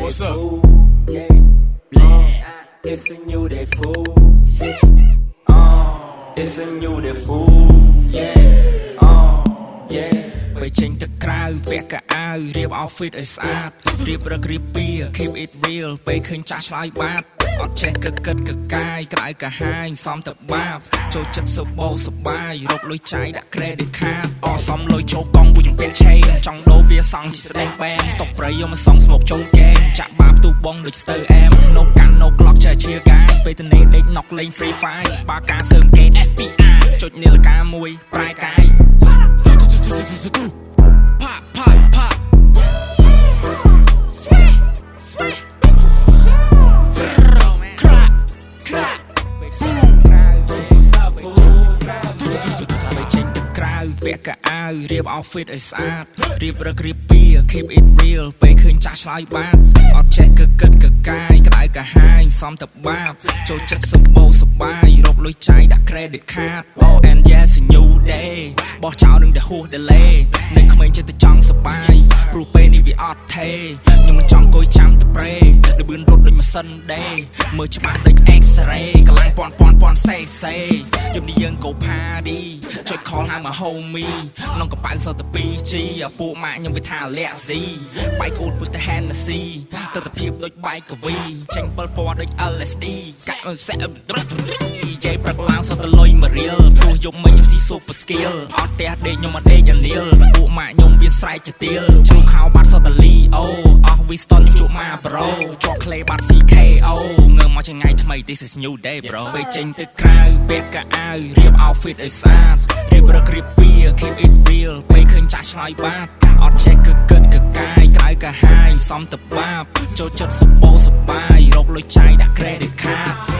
what's up? It's a new day fool. It's a new day fool. Bây trênទឹកក្រៅពាក់កៅអៅរៀប outfit ឲ្យស្អាតរៀបរឹករៀបពី keep it real ពេលឃើញចាស់ឆ្លើយបាតអត់ចេះកឹកកិតកកាយក្រៅកាហាយសំទៅបាបចូលចិត្តសបោសបាយរកលុយចាយដាក់ credit card អសំលុយចូលកង់វាជំពាក់ឆេងចង់ដូរវាសង់ជាស្ដេចបែនស្តុកប្រៃយកមកសង់ស្មុកជុំកែងចាក់បាបទូបងដូចស្ទើអែមនៅកាន់នៅក្លុកចេះជាកាយពេលទៅនេដេកណុកលេង free fire បាការសើមគេ FBI ចុចនាឡិកាមួយប្រែកាយពាក់កៅអៅរៀប outfit ឲ្យស្អាតរៀបរឹករៀបពី keep it real ពេលឃើញចាស់ឆ្លើយបាតអត់ចេះកឹកកិតកកាយក្រៅកាហាយសំទៅបាបចូលចិត្តសបោសបាយរកលុយចាយដាក់ credit card oh and yes a new day បោះចោលនឹងតែហួស delay នៅក្មេងចិត្តទៅចង់សបាយព្រោះពេលនេះវាអត់ថេខ្ញុំមិនចង់អង្គុយចាំទៅប្រេលបឿនរត់ដូចម៉ាស៊ីនដេមើលច្បាស់ដូច X-ray កម្លាំងពាន់សេយប់នេះយើងgo party ចុច call ហៅមក homie ក្នុងកប៉ៅសត 2G ពួកម៉ាក់ខ្ញុំវាថាលាក់ស៊ីបាយគូតពុទ្ធ Hennessy ទិដ្ឋភាពដូចបាយកវីចេញ7ពណ៌ដូច LSD កាក់សេDJ ប្រកឡើងសតលុយមួយរៀលព្រោះយប់មិញខ្ញុំស៊ី super skill អត់ផ្ទះដេកខ្ញុំអត់ដេកចានៀលពួកម៉ាក់ខ្ញុំវាស្រែកជាទៀលជ្រូកខោបាត់សតលីអូអស់ Winston ខ្ញុំជួបម៉ាប្រូជាប់ clay បាត់ CKO ងើមកចងៃថ្មី this is new day bro ពេលចេញទៅក្រៅពាក់កៅអៅរៀប outfit ឲ្យស្អាតរៀបរឹករៀបពី keep it real ពេលឃើញចាស់ឆ្លើយបាតអត់ចេះកឹកកិតកកាយក្រៅកាហាយសំទៅបាបចូលចិត្តសបោសបាយរកលុយចាយដាក់ credit card